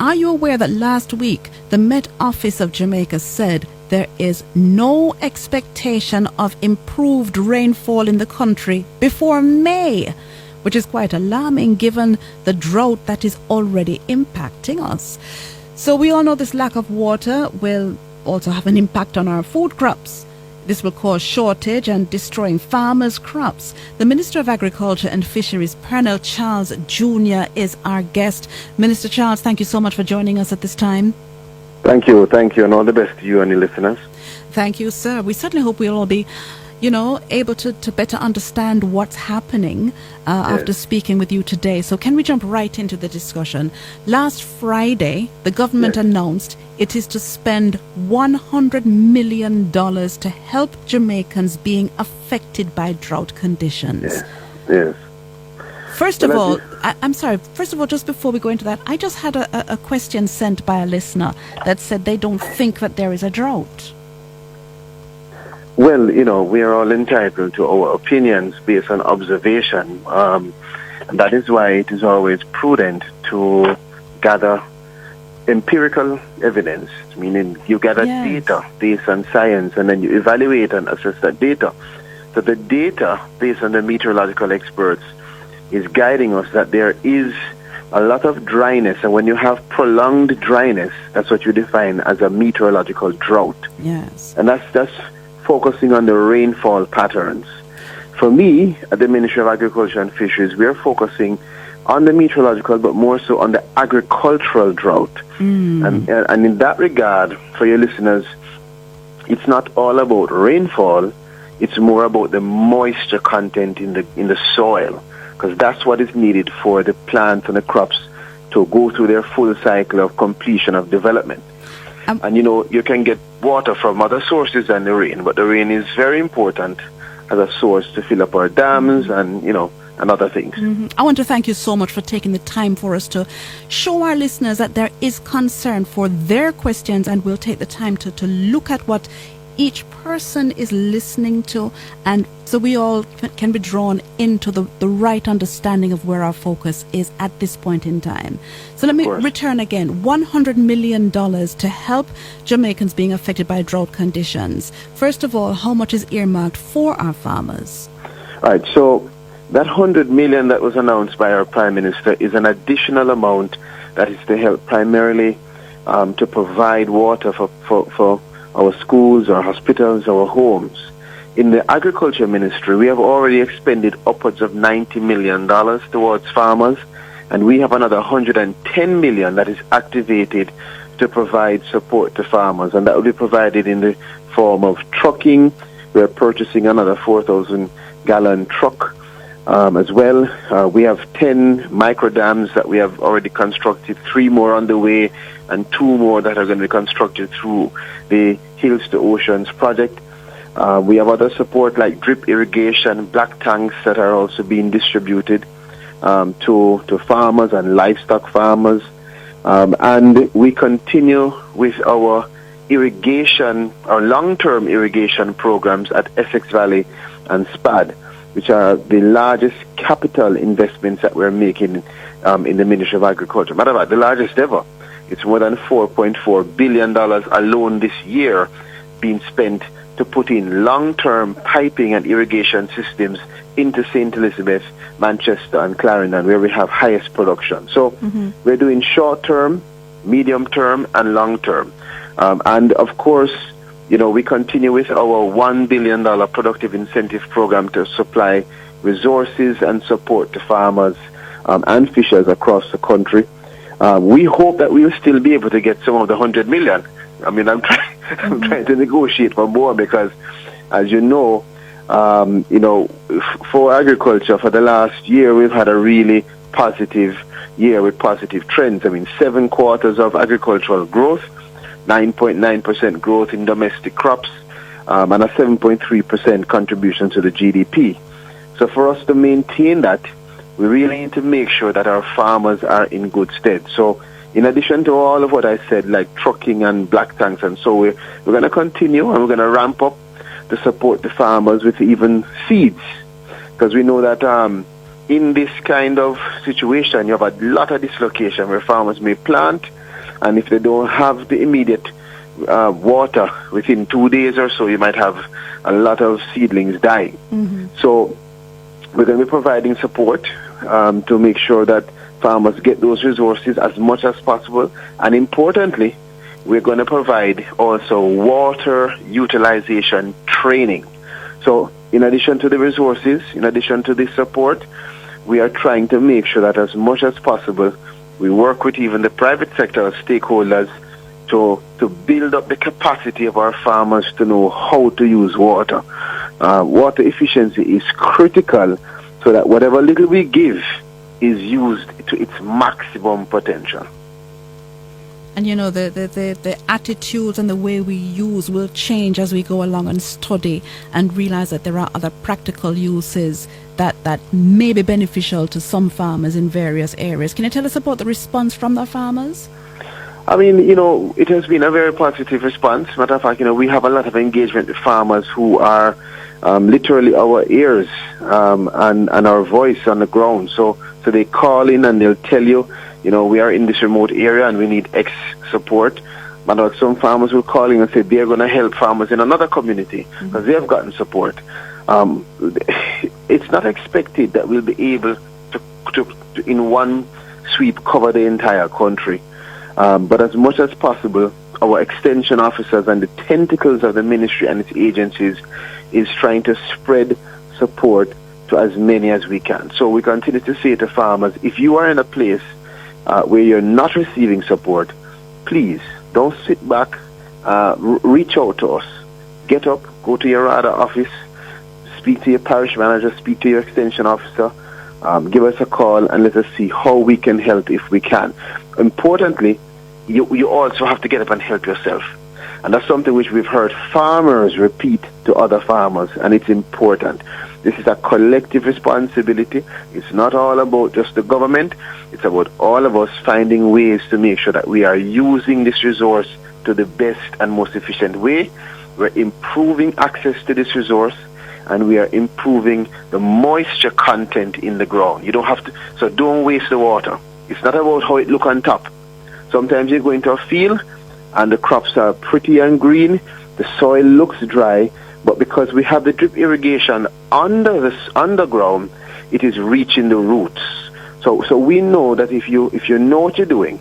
Are you aware that last week the Met Office of Jamaica said there is no expectation of improved rainfall in the country before May, which is quite alarming given the drought that is already impacting us. So we all know this lack of water will also have an impact on our food crops. This will cause shortage and destroying farmers' crops. The Minister of Agriculture and Fisheries, Pernell Charles Jr., is our guest. Minister Charles, thank you so much for joining us at this time. Thank you, and all the best to you and your listeners. Thank you, sir. We certainly hope we'll all be, able to better understand what's happening after speaking with you today. So can we jump right into the discussion? Last Friday, the government announced it is to spend $100 million to help Jamaicans being affected by drought conditions. Yes. First of all, just before we go into that, I just had a question sent by a listener that said they don't think that there is a drought. Well, we are all entitled to our opinions based on observation. And that is why it is always prudent to gather empirical evidence, meaning you gather data based on science, and then you evaluate and assess that data. So the data based on the meteorological experts is guiding us that there is a lot of dryness, and when you have prolonged dryness, that's what you define as a meteorological drought. Yes. And that's focusing on the rainfall patterns. For me, at the Ministry of Agriculture and Fisheries, we are focusing on the meteorological, but more so on the agricultural drought. And in that regard, for your listeners, it's not all about rainfall, it's more about the moisture content in the soil, because that's what is needed for the plants and the crops to go through their full cycle of completion of development. And you can get water from other sources than the rain, but the rain is very important as a source to fill up our dams and other things. I want to thank you so much for taking the time for us to show our listeners that there is concern for their questions, and we'll take the time to look at what each person is listening to, and so we all can be drawn into the right understanding of where our focus is at this point in time. So let me return again. $100 million to help Jamaicans being affected by drought conditions. First of all, how much is earmarked for our farmers? All right, so that $100 million that was announced by our Prime Minister is an additional amount that is to help primarily to provide water for our schools, our hospitals, our homes. In the Agriculture Ministry, we have already expended upwards of $90 million towards farmers, and we have another $110 million that is activated to provide support to farmers, and that will be provided in the form of trucking. We're purchasing another 4,000-gallon truck as well. We have 10 micro dams that we have already constructed, 3 more on the way, and 2 more that are going to be constructed through the Hills to Oceans project. We have other support like drip irrigation, black tanks that are also being distributed to farmers and livestock farmers. And we continue with our irrigation, our long-term irrigation programs at Essex Valley and SPAD, which are the largest capital investments that we're making in the Ministry of Agriculture. Matter of fact, the largest ever. It's more than $4.4 billion alone this year being spent to put in long-term piping and irrigation systems into St. Elizabeth, Manchester, and Clarendon, where we have highest production. So we're doing short-term, medium-term, and long-term. And, of course, we continue with our $1 billion productive incentive program to supply resources and support to farmers and fishers across the country. We hope that we will still be able to get some of the $100 million. I mean, I'm trying to negotiate for more because, as you know, for agriculture for the last year, we've had a really positive year with positive trends. I mean, 7 quarters of agricultural growth, 9.9% growth in domestic crops, and a 7.3% contribution to the GDP. So for us to maintain that, we really need to make sure that our farmers are in good stead. So in addition to all of what I said, like trucking and black tanks, and so we're going to continue and we're going to ramp up to support the farmers with even seeds. Because we know that in this kind of situation, you have a lot of dislocation where farmers may plant and if they don't have the immediate water within 2 days or so, you might have a lot of seedlings dying. So we're going to be providing support to make sure that farmers get those resources as much as possible. And importantly, we're going to provide also water utilization training. So in addition to the resources, in addition to the support, we are trying to make sure that as much as possible, we work with even the private sector stakeholders to build up the capacity of our farmers to know how to use water. Water efficiency is critical so that whatever little we give is used to its maximum potential. And you know, the attitudes and the way we use will change as we go along and study and realize that there are other practical uses that may be beneficial to some farmers in various areas. Can you tell us about the response from the farmers? I mean, you know, it has been a very positive response. Matter of fact, you know, we have a lot of engagement with farmers who are literally our ears and our voice on the ground. So they call in and they'll tell you, you know, we are in this remote area and we need X support. But some farmers will call in and say they're going to help farmers in another community because they have gotten support. It's not expected that we'll be able to in one sweep cover the entire country. But as much as possible, our extension officers and the tentacles of the ministry and its agencies is trying to spread support to as many as we can. So we continue to say to farmers, if you are in a place where you're not receiving support, please don't sit back, reach out to us. Get up, go to your RADA office, speak to your parish manager, speak to your extension officer, give us a call and let us see how we can help if we can. Importantly, you also have to get up and help yourself. And that's something which we've heard farmers repeat to other farmers, and it's important. This is a collective responsibility. It's not all about just the government. It's about all of us finding ways to make sure that we are using this resource to the best and most efficient way. We're improving access to this resource, and we are improving the moisture content in the ground. You don't have to, so don't waste the water. It's not about how it looks on top. Sometimes you go into a field and the crops are pretty and green, the soil looks dry, but because we have the drip irrigation underground, it is reaching the roots. So we know that if you know what you're doing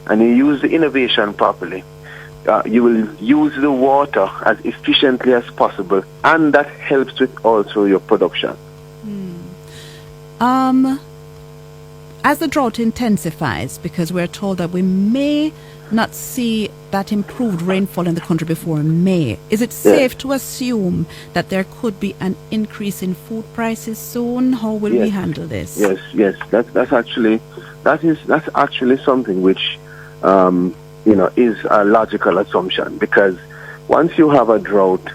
and you use the innovation properly, you will use the water as efficiently as possible, and that helps with also your production. As the drought intensifies, because we're told that we may not see that improved rainfall in the country before May, is it safe to assume that there could be an increase in food prices soon? How will we handle this? Yes. That's actually something which is a logical assumption, because once you have a drought,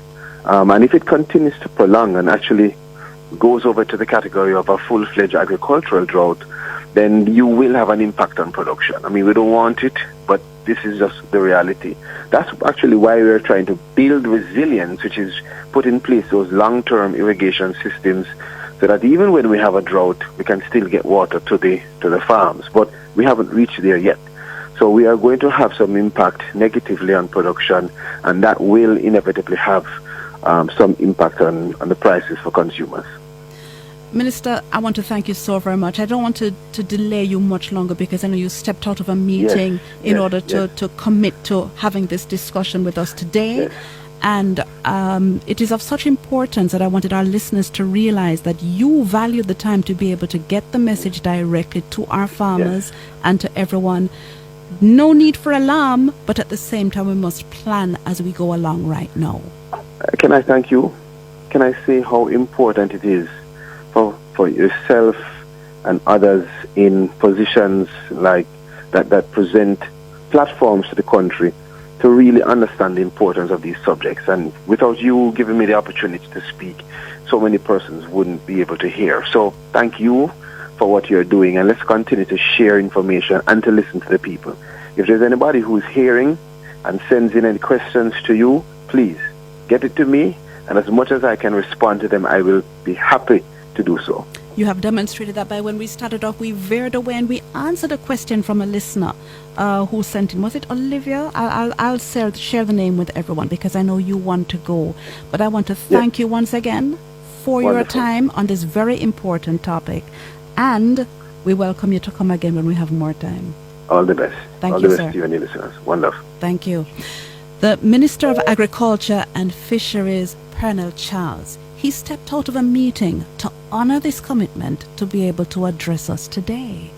and if it continues to prolong and actually goes over to the category of a full-fledged agricultural drought, then you will have an impact on production. I mean, we don't want it, but this is just the reality. That's actually why we're trying to build resilience, which is put in place those long-term irrigation systems, so that even when we have a drought, we can still get water to the farms. But we haven't reached there yet. So we are going to have some impact negatively on production, and that will inevitably have some impact on the prices for consumers. Minister, I want to thank you so very much. I don't want to delay you much longer, because I know you stepped out of a meeting in order to commit to having this discussion with us today. Yes. And it is of such importance that I wanted our listeners to realize that you value the time to be able to get the message directly to our farmers and to everyone. No need for alarm, but at the same time we must plan as we go along right now. Can I thank you? Can I say how important it is for yourself and others in positions like that present platforms to the country to really understand the importance of these subjects? And without you giving me the opportunity to speak, so many persons wouldn't be able to hear. So thank you for what you're doing, and let's continue to share information and to listen to the people. If there's anybody who's hearing and sends in any questions to you, please get it to me, and as much as I can respond to them, I will be happy to do so. You have demonstrated that by when we started off, we veered away and we answered a question from a listener who sent in. Was it Olivia? I'll share the name with everyone because I know you want to go. But I want to thank you once again for your time on this very important topic. And we welcome you to come again when we have more time. All the best. Thank All you, the best sir. to you and your listeners. Wonderful. Thank you. The Minister of Agriculture and Fisheries, Pernell Charles, he stepped out of a meeting to honor this commitment to be able to address us today.